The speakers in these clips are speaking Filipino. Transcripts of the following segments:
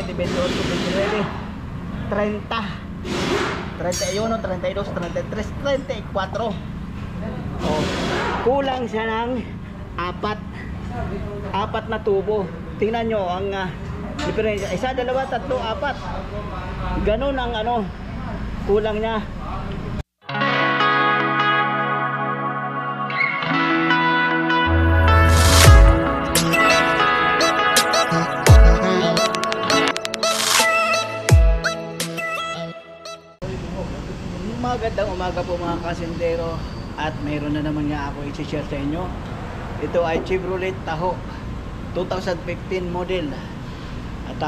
27, 28, 29, 30, 31, 32, 33, 34. Oh, kulang siya ng apat na tubo. Tingnan nyo ang diferensya. Isa, dalawa, tatlo, apat. Ganun ang kulang niya. Magandang umaga po mga kasindero, at mayroon na naman nga ako i-share sa inyo. Ito ay Chevrolet Tahoe 2015 model, at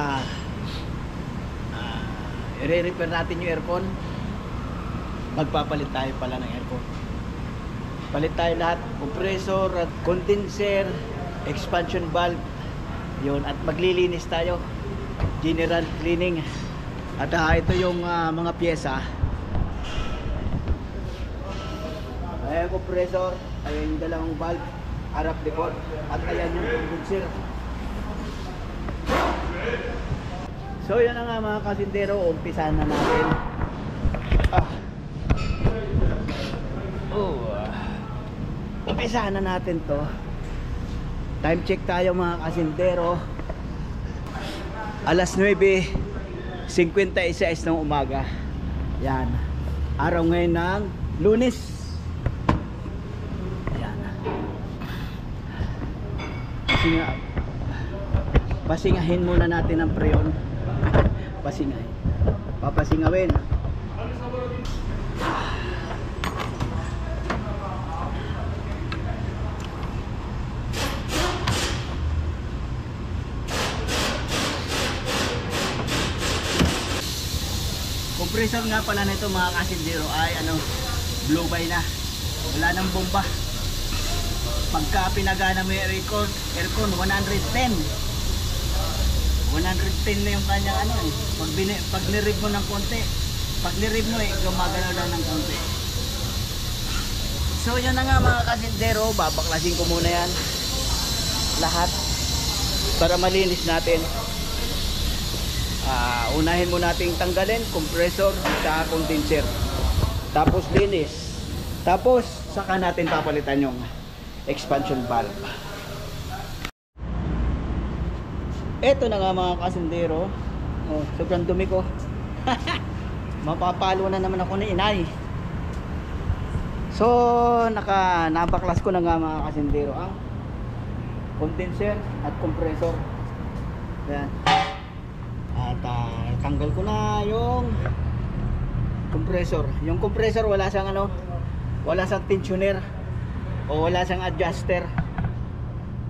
i-repair natin yung aircon. Magpapalit tayo pala ng aircon. Palit tayo lahat, compressor, condenser, expansion valve, yun, at maglilinis tayo, general cleaning. At ito yung mga pyesa. Ayan yung compressor, ayan yung dalawang valve, harap likod, at ayan yung condenser. So yan na nga mga kasindero, umpisahan na natin. Umpisahan na natin to. Time check tayo mga kasindero. Alas 9:56 ng umaga. Yan, araw ngayon ng Lunes. Pasingahin muna natin ang preyon. Pasingahin. Papasingawin. Compressor nga pala nito mga kasindero ay blow by na. Wala nang bomba. Pagka pinagana mo yung aircon 110 na yung kanyang pag nirib mo ng konti, pag nirib mo gumagana lang ng konti. So yun na nga mga kasindero, babaklasin ko muna yan lahat para malinis natin. Unahin mo nating tanggalin compressor at condenser, tapos linis, tapos saka natin papalitan yung expansion valve. Eto na nga mga kasindero. Sobrang dumi ko. Mapapalo na naman ako ni inay. So nabaklas ko na nga mga kasindero ang condenser at compressor. Yan. At tanggal ko na yung compressor. Yung compressor wala siyang wala siyang tensioner o wala siyang adjuster.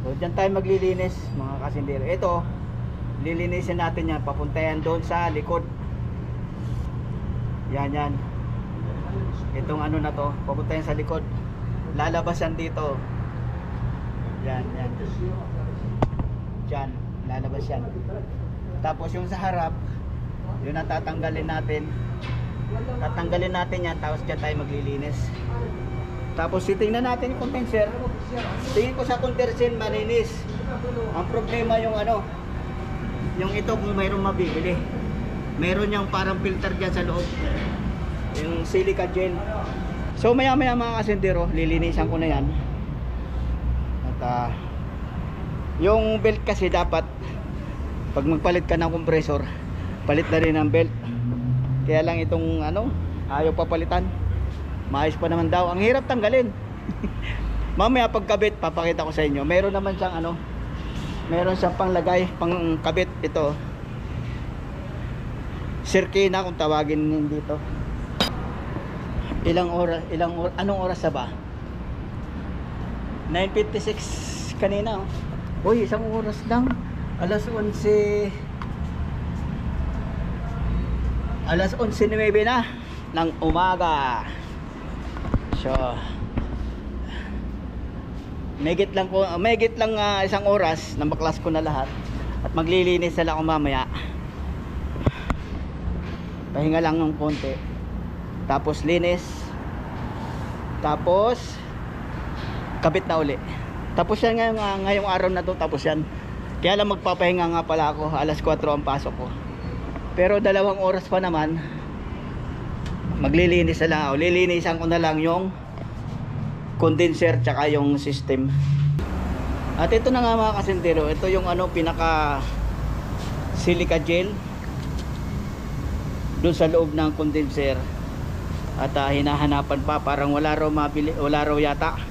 So dyan tayo maglilinis mga kasindero. Ito, lilinisin natin yan, papuntayan doon sa likod. Yan. Itong na to, papuntayan sa likod. Lalabas yan dito. Yan. Dyan, lalabas yan. Tapos yung sa harap, Yun ang tatanggalin natin. Tatanggalin natin yan, tapos dyan tayo maglilinis. Tapos titingnan natin yung condenser. Tingin ko sa condenser maninis. Ang problema yung ano, yung ito kung mayroong mabibili. Meron yung parang filter dyan sa loob, yung silica gel. So maya maya mga kasindero, lilinisan ko na yan. At yung belt kasi dapat pag magpalit ka ng compressor, palit na rin ang belt. Kaya lang itong ano, ayaw papalitan. Maayos pa naman daw. Ang hirap tanggalin. Mamaya pagkabit papakita ko sa inyo. Meron naman siyang ano, meron siyang panglagay, pangkabit ito. Sirkina kung tawagin dito. Anong oras na ba? 9:56 kanina. Uy, isang oras lang. Alas 11 9 na ng umaga. So megit lang isang oras na maklas ko na lahat at maglilinis na lang ako mamaya. Pahinga lang ng konti, tapos linis, tapos kabit na uli. Tapos yan ngayong araw na to, tapos yan. Kaya lang magpapahinga nga pala ako, alas 4 ang pasok ko. Pero 2 oras pa naman, maglilinis na lang ako. Lilinisan ko na lang yung condenser tsaka yung system. At ito na nga mga kasintero, ito yung ano, pinaka silica gel doon sa loob ng condenser. At hinahanapan pa, parang wala raw mabili, wala raw yata.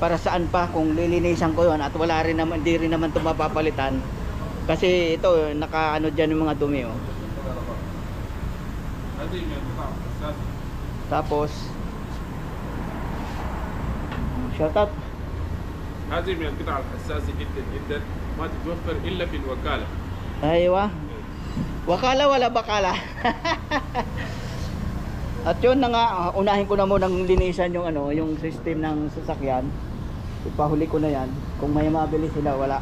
Para saan pa kung lilinisan ko yun at wala rin naman, hindi rin naman ito mapapalitan. Kasi ito, naka ano dyan yung mga dumi, oh. Tapos shoutout. هذه من القطع الحساسة جدا جدا ما تتوفر إلا في الوكالة. Aywa. Wakala wala bakala. At yun na nga, unahin ko na munang linisan yung ano, yung system ng sasakyan. Ipahuli ko na yan. Kung may mabili sila, wala.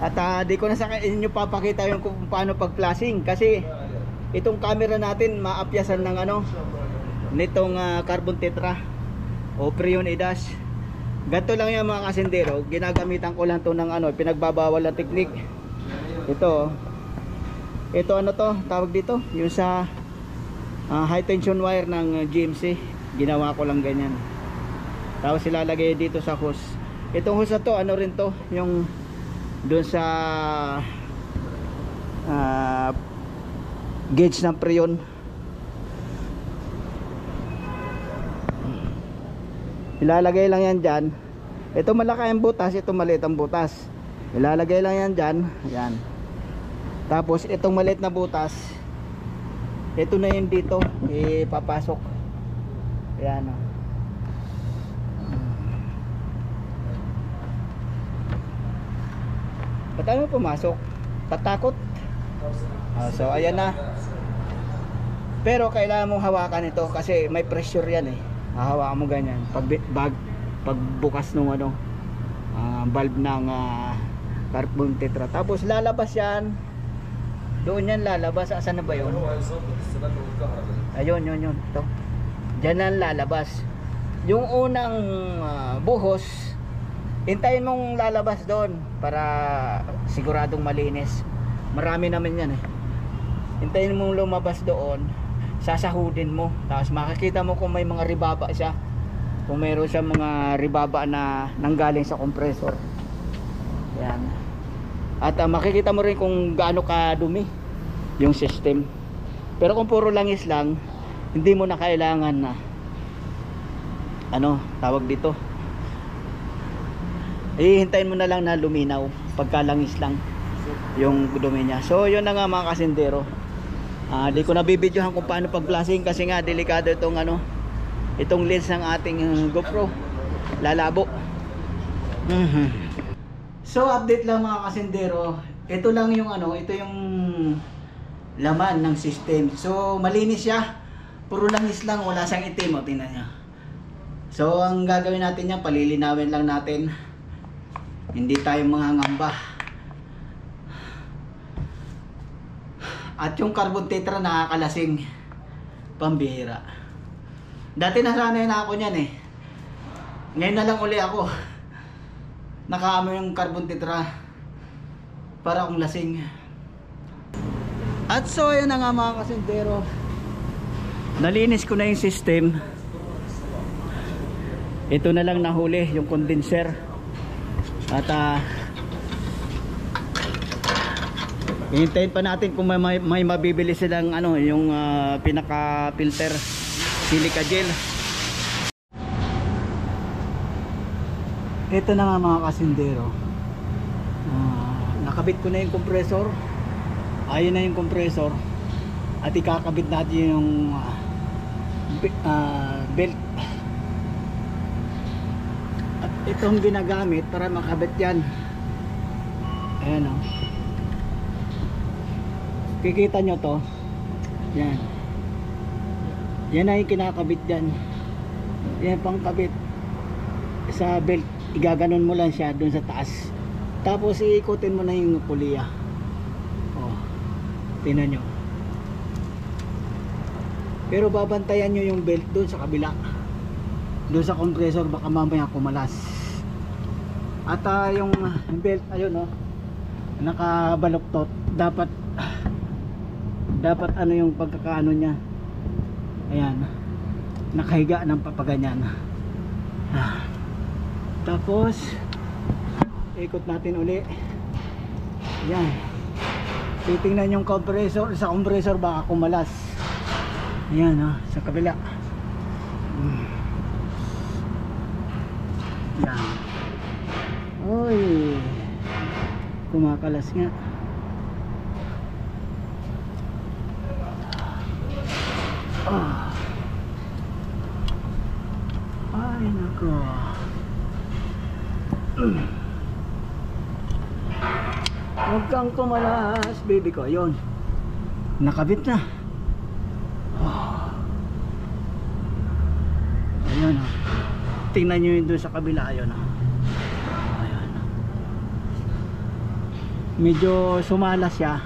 At di ko na sa inyo papakita yung kung paano pag-flashing kasi itong camera natin maapyasan ng ano, nitong carbon tetra o Prion EDAS. Ganito lang yung mga kasindero, ginagamitan ko lang to ng ano, pinagbabawal na teknik. Ito ano to, tawag dito, yung sa high tension wire ng GMC. Ginawa ko lang ganyan. Tapos ilalagay dito sa hose. Itong hose na to, ano rin to, yung doon sa gauge ng Prion. Ilalagay lang yan dyan. Ito malaki ang butas, ito maliit ang butas. Ilalagay lang yan dyan. Yan. Tapos itong maliit na butas, ito na yun dito, ipapasok. Yan o. Ba't tayo pumasok? Tatakot? So ayan na. Pero kailangan mong hawakan ito kasi may pressure yan eh. Hahawakan mo ganyan pagbukas ng ano, valve ng carbon tetra. Tapos lalabas yan. Doon yan lalabas. Asan na ba yun? Ayun, yun. Ito. Diyan lang lalabas. Yung unang buhos, hintayin mong lalabas doon para siguradong malinis. Marami naman yan eh. Hintayin mong lumabas doon, sasahudin mo, tapos makikita mo kung may mga ribaba siya, kung mayroon siya mga ribaba na nanggaling sa compressor. Yan. At makikita mo rin kung gaano kadumi yung system. Pero kung puro langis lang, hindi mo na kailangan na ano, tawag dito, hihintayin mo na lang na luminaw pagka langis lang yung dumi niya. So yun na nga mga kasindero. Di ko nabibidyohan kung paano pag-flashing kasi nga delikado itong ano, itong lens ng ating GoPro, lalabo. So update lang mga kasindero, ito lang yung ano, ito yung laman ng system. So malinis siya, puro langis lang, wala siyang itim, o tingnan nyo. So ang gagawin natin yan, palilinawin lang natin, hindi tayo mangangamba. At yung carbon tetra nakakalasing. Pambihira. Dati nasanay na ako niyan eh. Ngayon na lang uli ako. Nakaamo yung carbon tetra. Para akong lasing. At so ayun na nga mga kasindero. Nalinis ko na yung system. Ito na lang nahuli yung condenser. At hintayin pa natin kung may mabibili silang ano, yung pinaka filter silica gel. Ito na nga mga kasindero. Nakabit ko na yung compressor. Ayun na yung compressor. At ikakabit natin yung belt. At itong ginagamit para makabit yan. Ayan o. Kikita nyo to. Yan. Yan na yung kinakabit dyan. Yan pang kabit sa belt. Igaganon mo lang siya dun sa taas. Tapos iikutin mo na yung puliya. Oh, tingnan nyo. Pero babantayan nyo yung belt dun sa kabila. Dun sa compressor, baka mamaya kumalas. At yung belt, ayun oh, nakabaluktot. Dapat ano yung pagkakaano niya. Ayan. Nakahiga ng papaganyan. Tapos ikot natin uli. Yan. Titingnan yung compressor. Sa compressor baka kumalas. Yan sa kabila. Yan. Oy. Kumakalas nga. Ay nako. Huwag kang kumalas, baby ko. Yun. Nakabit na. Ayan o. Tingnan nyo yun doon sa kabila. Ayan o. Ayan. Medyo sumala siya.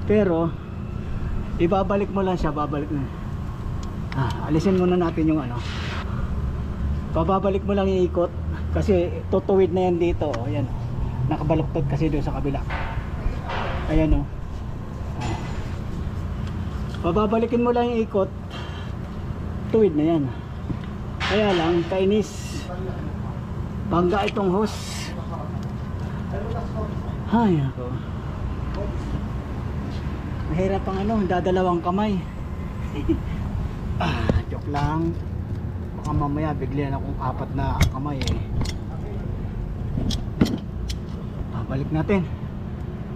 Pero ibabalik mo lang siya. Babalik na. Alisin muna natin yung ano. Pababalik mo lang yung ikot. Kasi tutuwid na yan dito. Ayan o. Nakabaluktot kasi doon sa kabila. Ayan o. Pababalikin mo lang yung ikot. Tuwid na yan. Kaya lang kainis. Bangga itong hose. Ay ako. Mahirap ang ano, dadalawang kamay. Joke lang. Baka mamaya bigyan akong 4 na kamay eh. Balik natin.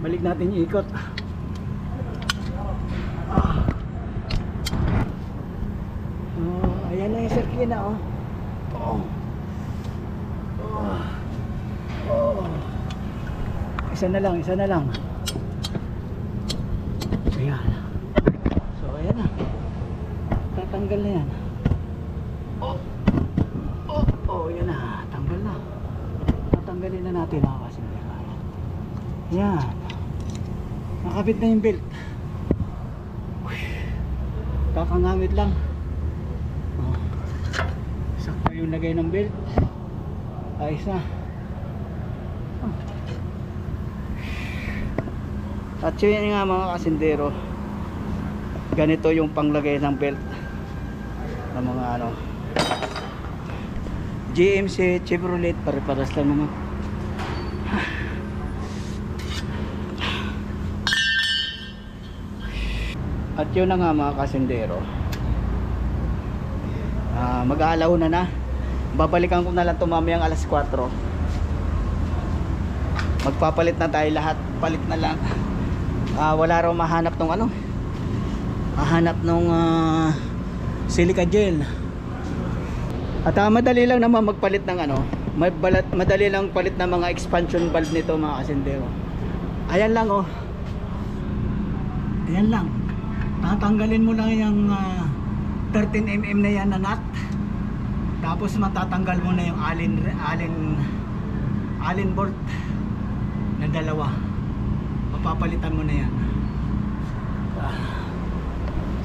Balik natin yung ikot. Ayan na yung sirkina oh. Isa na lang. Ayan. So ayan na. Tatanggal na yan. Ayan na. Tanggal na. Tatanggalin na natin kasi. Yan. Nakabit na yung belt. Kakangamit lang. Sakto yung lagay ng belt. Ayos na. At yun nga mga kasindero. Ganito yung panglagay ng belt ng mga ano. GMC, Chevrolet, pare-paras lang naman. At yun na nga mga kasindero. Mag-aalaw na. Babalikan ko na lang ito mamayang alas 4. Magpapalit na tayo lahat. Palit na lang. Wala raw mahanap nung ano. Mahanap nung silica gel. At madali lang naman magpalit ng ano. Madali lang palit ng mga expansion valve nito mga kasindero. Ayan lang oh. Ayan lang. Tatanggalin mo lang yung 13mm na yan na nut. Tapos matatanggal mo na yung allen bolt na dalawa. Mapapalitan mo na yan.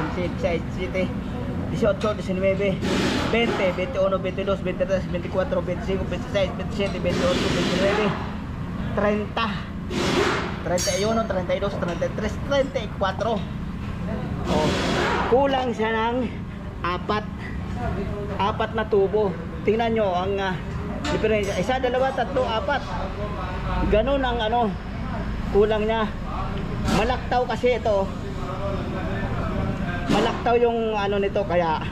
15, 16, 17, 18, 20, 21, 22, 23, 24, 25, 26, 27, 28, 29, 30, 31, 32, 33, 34. Oh, kulang siya ng apat na tubo. Tingnan nyo ang diferensya. Isa, dalawa, tatlo, apat. Ganun ang kulang niya. Malaktaw kasi ito. Malaktaw yung nito, kaya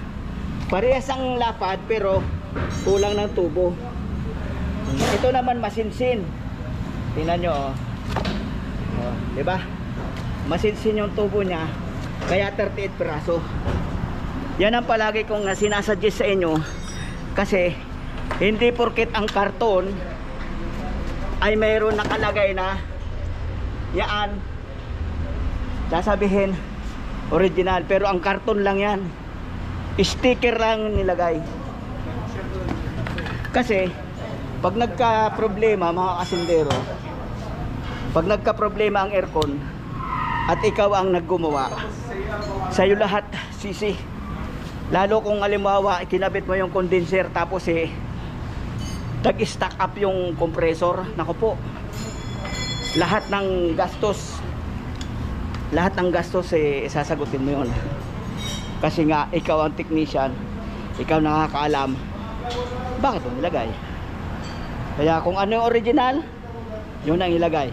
parehas ang lapad pero kulang ng tubo. Ito naman masinsin. Tingnan nyo, oh, diba? Masinsin yung tubo niya, kaya 38 piraso. Yan ang palagi kong sinasuggest sa inyo, kasi hindi porket ang karton ay mayroon nakalagay na yan, sasabihin original, pero ang karton lang yan, sticker lang nilagay. Kasi pag nagka problema mga kasindero, pag nagka problema ang aircon at ikaw ang naggumawa, sa'yo lahat sisi. Lalo kung halimbawa kinabit mo yung condenser tapos tag-stack up yung compressor, nako po, lahat ng gastos sasagutin mo yun. Kasi nga ikaw ang technician, ikaw nakakaalam bakit mo nilagay. Kaya kung ano yung original, yun ang ilagay.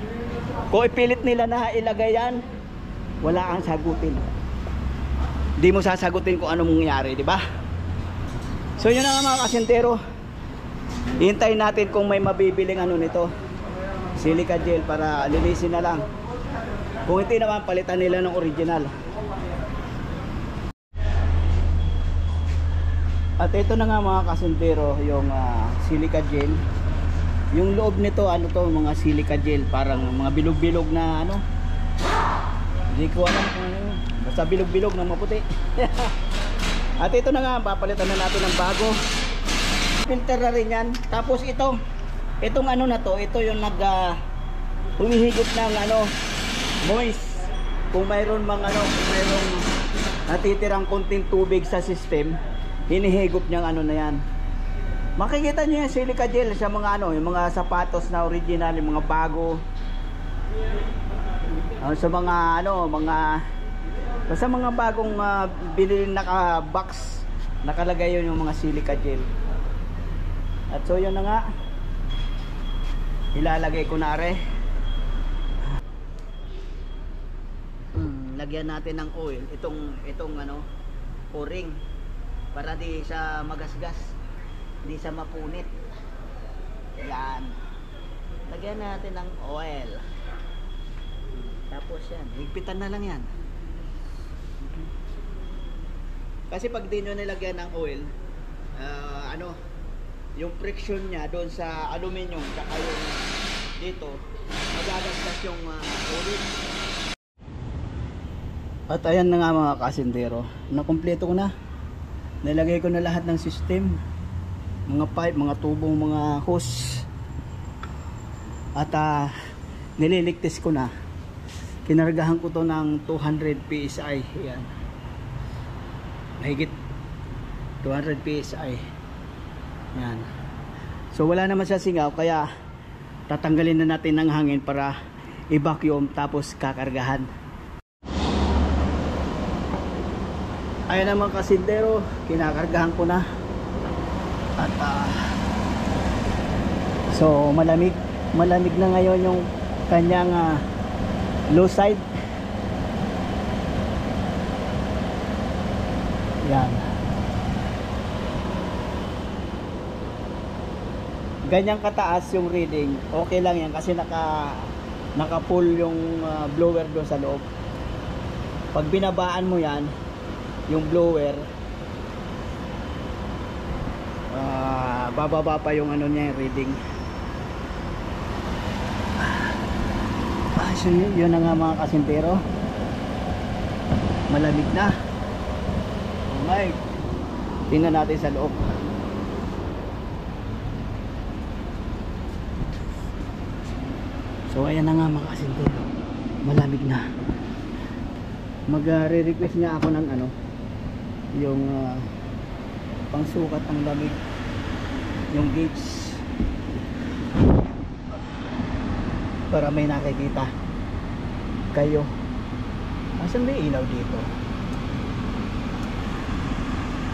Kung ipilit nila na ilagay yan, wala kang sagutin. Di mo sasagutin kung anong mangyayari, di ba? So yun na nga mga kasintero, hintayin natin kung may mabibiling nito, silica gel, para linisin na lang. Kung hindi naman, palitan nila ng original. At ito na nga mga kasintero, yung silica gel. Yung loob nito, mga silica gel, parang mga bilog-bilog na hindi ko alam kung basta bilog-bilog na maputi. At ito na nga, papalitan na natin ng bago. Filter na rin yan. Tapos itong na to, ito yung humihigop ng moist. Kung mayroon kung mayroong natitirang konting tubig sa system, hinihigop niyang na yan. Makikita niyo yung silica gel sa mga yung mga sapatos na original, yung mga bago. Sa mga basta mga bagong binili naka-box, nakalagay yun yung mga silica gel. At so yun na nga, ilalagay ko na lagyan natin ng oil itong ano, o-ring para di siya magasgas, di siya mapunit. Yan. Lagyan natin ng oil. Tapos yan, higpitan na lang yan. Kasi pag di nyo nilagyan ng oil, ano, yung friction niya doon sa aluminum saka yung dito, magagasgas yung oil. At ayan na nga mga kasindero, nakumpleto ko na. Nilagay ko na lahat ng system, mga pipe, mga tubong, mga hose. At nililigtis ko na. Kinargahan ko to ng 200 PSI. Yan. Mahigit 200 PSI. Yan. So wala naman siya singaw, kaya tatanggalin na natin ng hangin para i-vacuum tapos kakargahan. Ayan naman kasindero, kinakargahan ko na. At so malamig na ngayon yung kanyang low side. Yan. Ganyang kataas yung reading, okay lang yan kasi naka full yung blower doon sa loob. Pag binabaan mo yan, yung blower, bababa pa yung ano niya, yung reading. So yun na nga mga kasintero, malamig na. Okay, tingnan natin sa loob. So ayan na nga mga kasintero, malamig na. Magre-request niya ako ng ano, yung pangsukat ng lamig, yung gauge, para may nakikita kayo. Asan ba yung ilaw dito?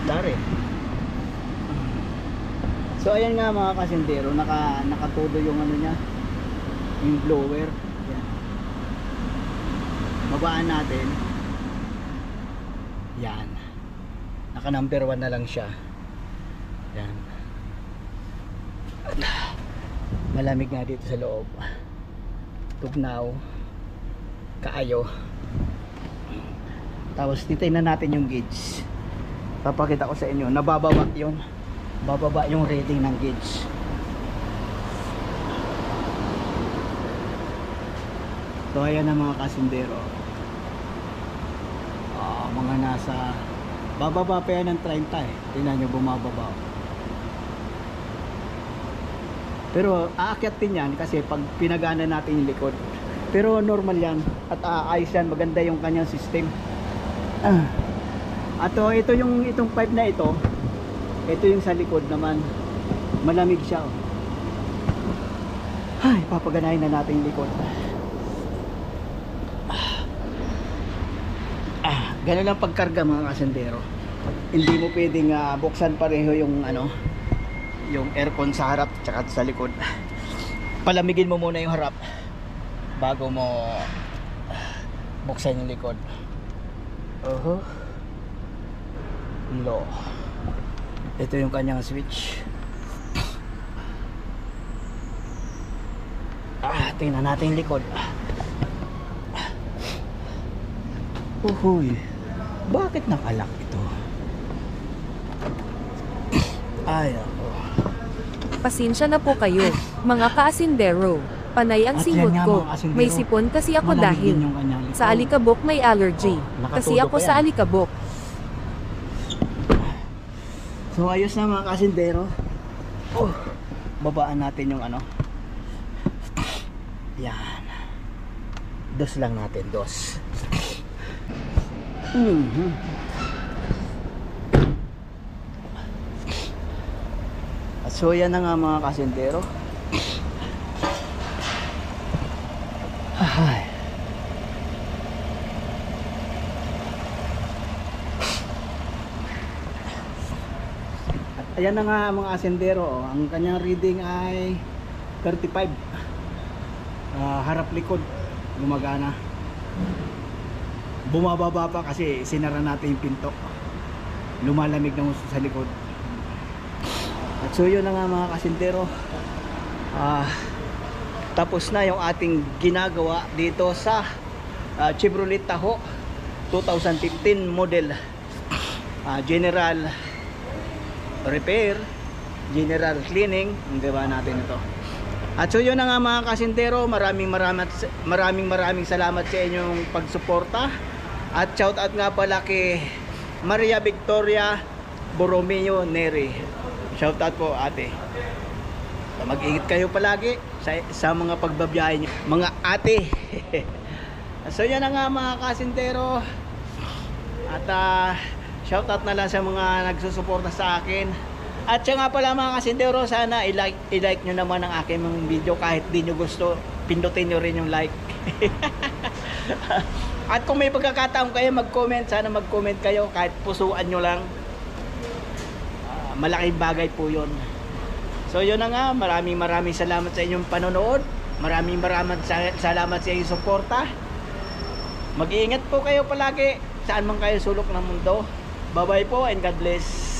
Dari. So ayan nga mga kasindero, nakatudo yung ano niya, yung blower. Yan. Babaan natin. Yan. Naka number 1 na lang siya. Yan. Malamig nga dito sa loob. Tugnaw. Kaayo. Tapos titingnan natin yung gauge. Papakita ko sa inyo. Nabababa yun. Bababa yung rating ng gauge. So ayan na mga kasindero. Mga nasa bababa pa yan ng 30 eh. Tingnan nyo bumababa. Pero aakyat din yan kasi pag pinagana natin yung likod. Pero normal yan at ayos yan, maganda yung kanyang system. At itong pipe na ito yung sa likod naman, malamig siya. Ay, papaganahin na natin yung likod. Ganun lang pagkarga mga kasendero. Hindi mo pwedeng buksan pareho yung ano, yung aircon sa harap at sa likod. Palamigin mo muna yung harap bago mo buksan yung likod. Low. Ito yung kanyang switch. Tingnan natin yung likod. Uhuy, bakit nakalak ito? Ay ako. Pasensya na po kayo, mga kaasindero. Panay ang At singot yan nga, ko. mga kasindero. May sipon kasi ako Malamig dahil din yung kanyang likod. sa alikabok may allergy. Nakatudo Kasi ako pa yan. sa alikabok. So ayos na mga kasindero. Babaan natin yung ano. Yan. Dos lang natin, dos. So yan na nga mga kasintero. Ay. At ayan na nga mga kasintero, ang kanyang reading ay 35. Harap likod gumagana. bumababa pa kasi sinara natin yung pinto. Lumalamig ng sa likod. At so yun na nga mga kasintero. Tapos na yung ating ginagawa dito sa Chevrolet Tahoe 2015 model. General repair, general cleaning, ang gawa natin ito. At so yun na nga mga kasintero, maraming salamat sa inyong pagsuporta. At shout out nga pala kay Maria Victoria Borromeo Neri. Shout out po ate. Mag-ingat kayo palagi sa mga pagbabiyahe nyo, mga ate. So yan na nga mga kasintero. At shout out na lang sa mga nagsusuporta sa akin. At siya nga pala mga kasintero, sana i-like nyo naman ang aking mga video. Kahit di nyo gusto, pindutin nyo rin yung like. At kung may pagkakataon kayo mag-comment, sana mag-comment kayo kahit pusuan nyo lang. Malaking bagay po yun. So yun na nga, maraming salamat sa inyong panonood. Maraming salamat sa inyong suporta. Mag-iingat po kayo palagi saan man kayo sulok ng mundo. Bye bye po and God bless.